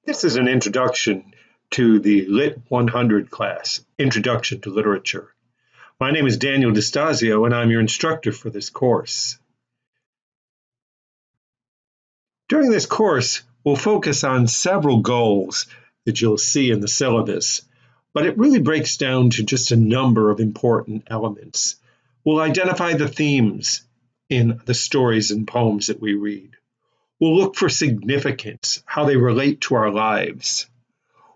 This is an introduction to the Lit 100 class, Introduction to Literature. My name is Daniel DeStasio, and I'm your instructor for this course. During this course, we'll focus on several goals that you'll see in the syllabus, but it really breaks down to just a number of important elements. We'll identify the themes in the stories and poems that we read. We'll look for significance, how they relate to our lives.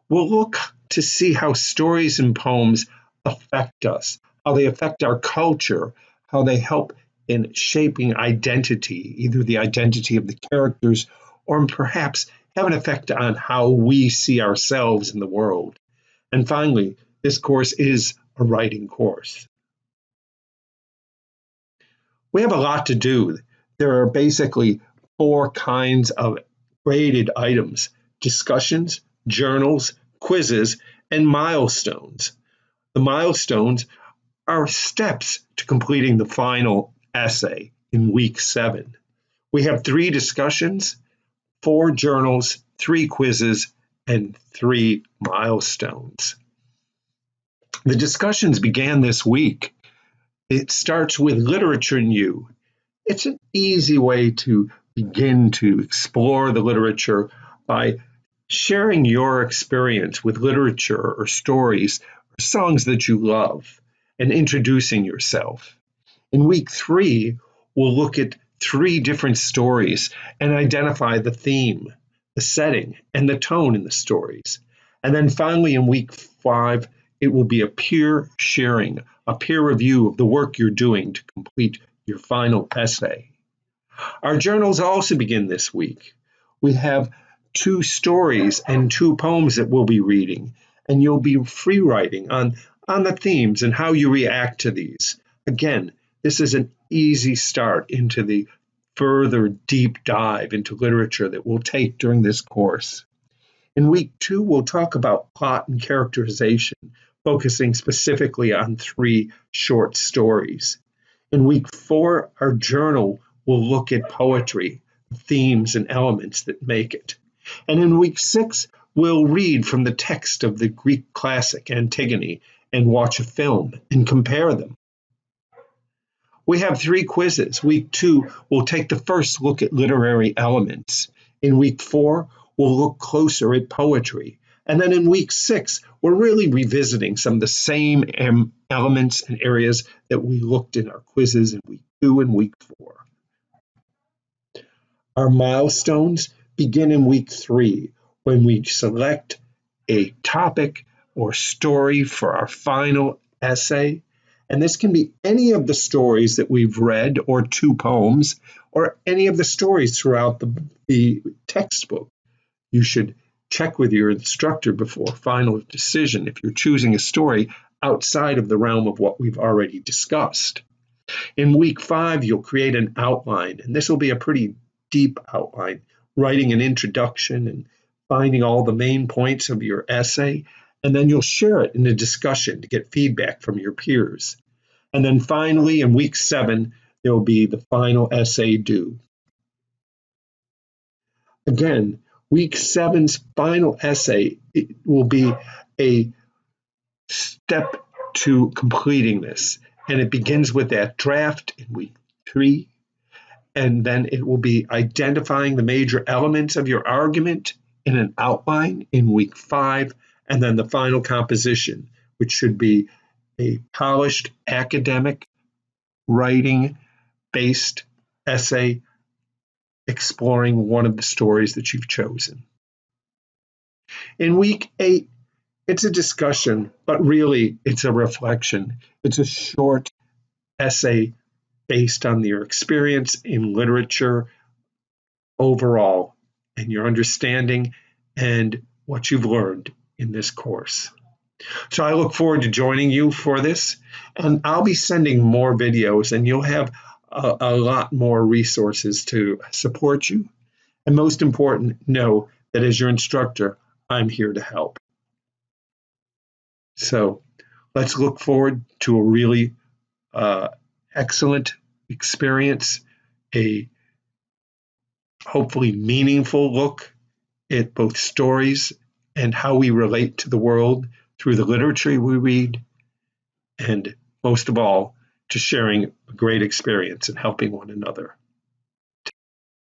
We'll look to see how stories and poems affect us, how they affect our culture, how they help in shaping identity, either the identity of the characters or perhaps have an effect on how we see ourselves in the world. And finally, this course is a writing course. We have a lot to do. There are basically 4 kinds of graded items: discussions, journals, quizzes, and milestones. The milestones are steps to completing the final essay in week 7. We have 3 discussions, 4 journals, 3 quizzes, and 3 milestones. The discussions began this week. It starts with Literature in You. It's an easy way to begin to explore the literature by sharing your experience with literature or stories or songs that you love and introducing yourself. In week 3, we'll look at 3 different stories and identify the theme, the setting, and the tone in the stories. And then finally in week 5, it will be a peer sharing, a peer review of the work you're doing to complete your final essay. Our journals also begin this week. We have 2 stories and 2 poems that we'll be reading, and you'll be free writing on the themes and how you react to these. Again, this is an easy start into the further deep dive into literature that we'll take during this course. In week 2, we'll talk about plot and characterization, focusing specifically on 3 short stories. In week 4, our journal will look at poetry, themes, and elements that make it. And in week 6, we'll read from the text of the Greek classic Antigone and watch a film and compare them. We have 3 quizzes. Week 2, we'll take the first look at literary elements. In week 4, we'll look closer at poetry. And then in week 6, we're really revisiting some of the same elements and areas that we looked in our quizzes in week 2 and week 4. Our milestones begin in week 3 when we select a topic or story for our final essay. And this can be any of the stories that we've read or 2 poems or any of the stories throughout the textbook. You should check with your instructor before final decision if you're choosing a story outside of the realm of what we've already discussed. In week 5, you'll create an outline, and this will be a pretty deep outline, writing an introduction and finding all the main points of your essay, and then you'll share it in a discussion to get feedback from your peers. And then finally, in week 7, there will be the final essay due. Again, week 7's final essay will be a step to completing this, and it begins with that draft in week 3, and then it will be identifying the major elements of your argument in an outline in week 5, and then the final composition, which should be a polished academic writing-based essay exploring one of the stories that you've chosen. In week 8, it's a discussion, but really it's a reflection. It's a short essay based on your experience in literature overall and your understanding and what you've learned in this course. So I look forward to joining you for this, and I'll be sending more videos, and you'll have a lot more resources to support you. And most important, know that as your instructor, I'm here to help. So let's look forward to a really excellent experience, a hopefully meaningful look it both stories and how we relate to the world through the literature we read, and most of all, to sharing a great experience and helping one another.